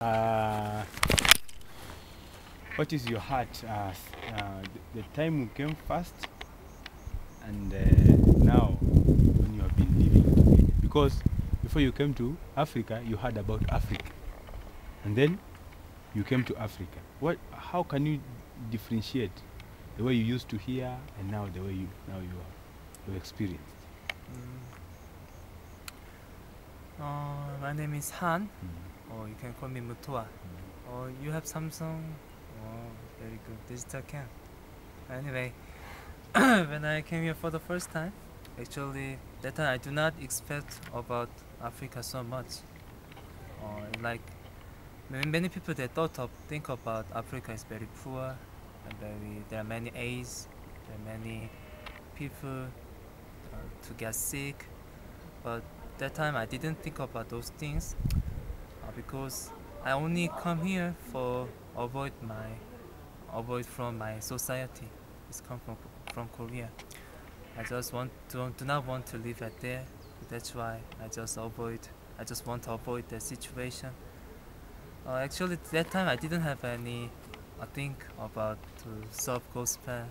Uh, what is your heart? The time you came first, and now when you have been living. Because before you came to Africa, you heard about Africa, and then you came to Africa. How can you differentiate the way you used to hear and now the way you experienced? My name is Han, or you can call me Mutua. You have Samsung. Very good. Digital cam. Anyway, when I came here for the first time, actually that time I do not expect about Africa so much. Like many people they think about Africa is very poor, and there are many AIDS, there are many people to get sick, but that time I didn't think about those things because I only come here for avoid from my society. It's come from Korea. I just do not want to live at there. That's why I just want to avoid the situation. Actually, that time I didn't have any think about to serve gospel.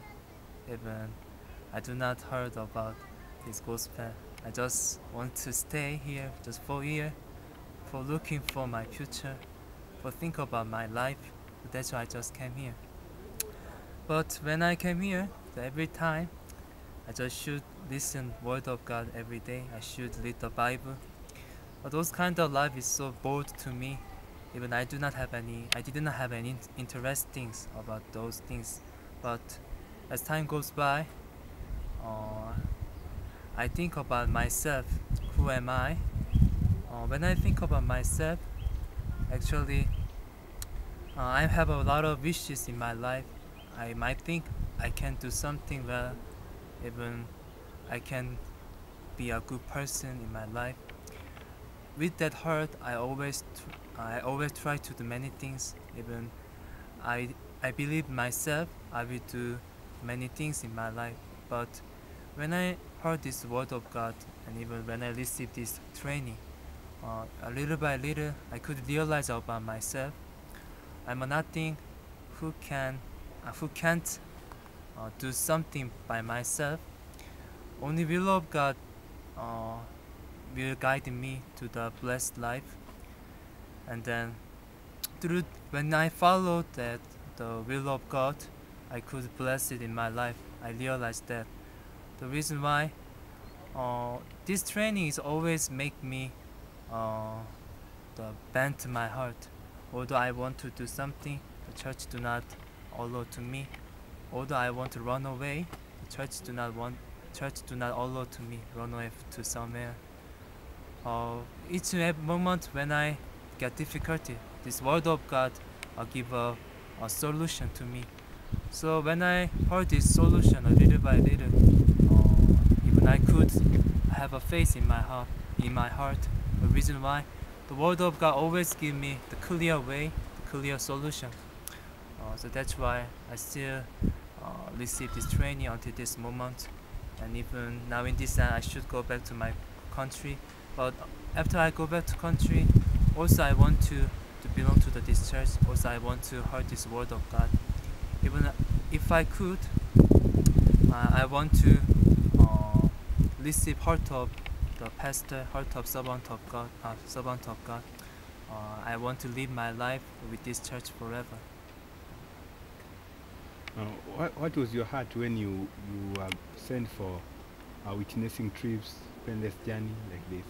Even I do not heard about this gospel. I just want to stay here just for a year, for looking for my future, for think about my life. That's why I just came here. But when I came here, every time I just should listen Word of God every day. I should read the Bible. But those kind of life is so bored to me. Even I did not have any interesting about those things. But as time goes by, I think about myself. Who am I? When I think about myself, actually, I have a lot of wishes in my life. I might think I can do something well, even I can be a good person in my life. With that heart, I always try to do many things. Even I believe myself I will do many things in my life. But when I heard this word of God, and even when I received this training, a little by little I could realize about myself. I'm nothing who can't do something by myself. Only will of God will guide me to the blessed life. And then when I followed that the will of God, I could bless it in my life. I realized that the reason why this training is always make me bend to my heart. Although I want to do something, the church do not allow to me. Although I want to run away, the church do not allow to me run away to somewhere. Each and every moment when I get difficulty, this word of God give a solution to me. So when I heard this solution a little by little, even I could have a faith in my heart. The reason why the word of God always give me the clear way, the clear solution. So that's why I still receive this training until this moment. And even now in this time, I should go back to my country. But after I go back to country, also I want to belong to this church. Also I want to hear this word of God. Even if I could, I want to receive heart of the pastor, heart of servant of God. I want to live my life with this church forever. What was your heart when you were sent for witnessing trips, endless journey like this?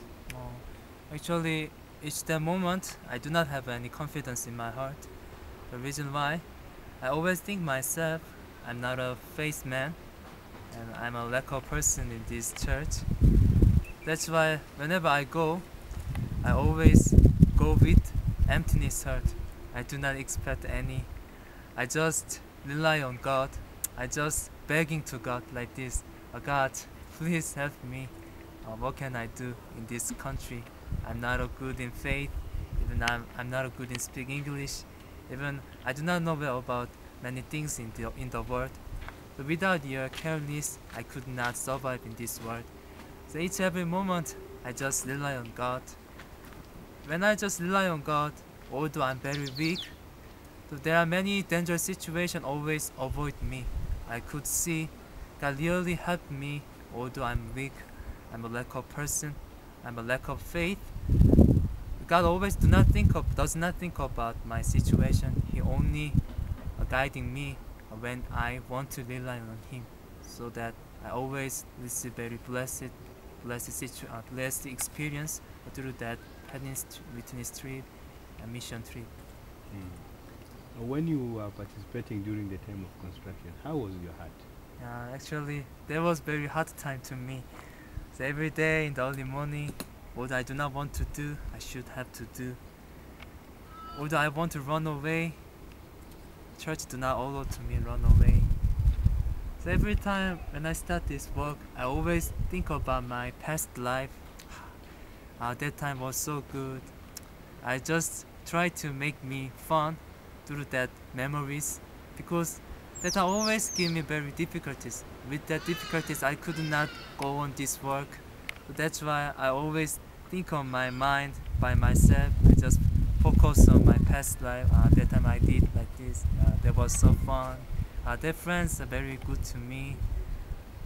Actually, it's the moment I do not have any confidence in my heart. The reason why, I always think myself I'm not a faith man, and I'm a local person in this church. That's why whenever I go, I always go with emptiness heart. I do not expect any. I just rely on God. I just begging to God like this. God, please help me. What can I do in this country? I'm not a good in faith. Even I'm not a good in speak English. Even I do not know well about many things in the world. But without your carelessness, I could not survive in this world. So each every moment, I just rely on God. When I just rely on God, although I'm very weak. So there are many dangerous situations always avoid me. I could see God really helped me, although I'm weak, I'm a lack of person, I'm a lack of faith. God always does not think about my situation. He only guiding me when I want to rely on Him, so that I always receive very blessed experience through that witness trip and mission trip. When you were participating during the time of construction, how was your heart? Actually, that was very hard time to me. So every day in the early morning, what I do not want to do, I should have to do. Although I want to run away, church do not allow to me run away. So every time when I start this work, I always think about my past life. That time was so good. I just try to make me fun through that memories, because that always give me very difficulties. With that difficulties, I could not go on this work. So that's why I always think on my mind by myself. I just focus on my past life. That time I did like this. That was so fun. Their friends are very good to me.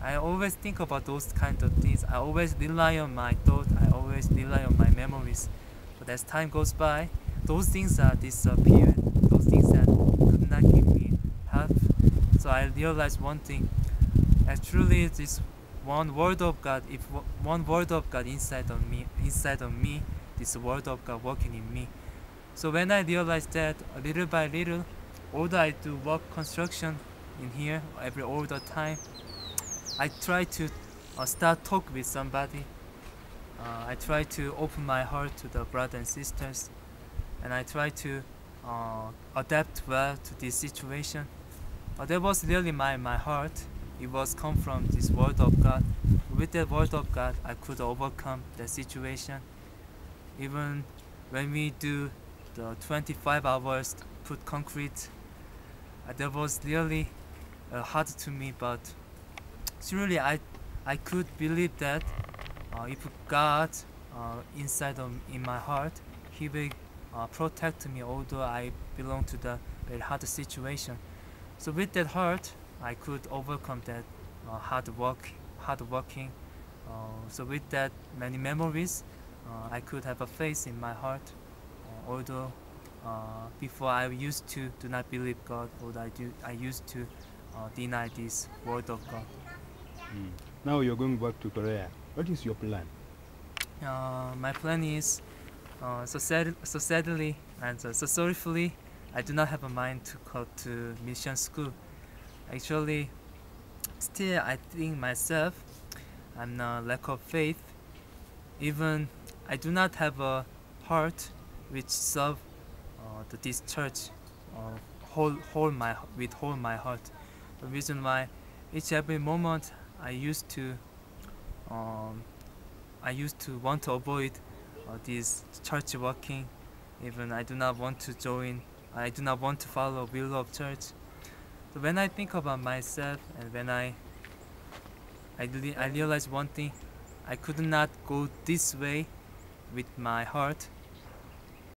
I always think about those kind of things. I always rely on my thought. I always rely on my memories. But as time goes by, those things are disappeared. Those things that could not give me help. So I realized one thing. Actually, this one word of God. If one word of God inside of me, this word of God working in me. So when I realized that, little by little, although I do work construction in here all the time, I try to start talk with somebody. I try to open my heart to the brothers and sisters, and I try to adapt well to this situation. That was really my heart. It was come from this word of God. With that word of God, I could overcome the situation. Even when we do the 25 hours put concrete, that was really hard to me, but truly I could believe that if God in my heart, He will protect me, although I belong to the very hard situation. So with that heart, I could overcome that hard working. So with that many memories, I could have a faith in my heart. Although before I used to do not believe God, or I used to deny this word of God. Now you're going back to Korea. What is your plan? My plan is so sadly and so sorrowfully, I do not have a mind to go to mission school. Actually, still I think myself I'm a lack of faith. Even I do not have a heart which serve this church with my heart. The reason why every moment I used to want to avoid this church working. Even I do not want to join. I do not want to follow will of church. So when I think about myself, and when I realize one thing, I could not go this way with my heart.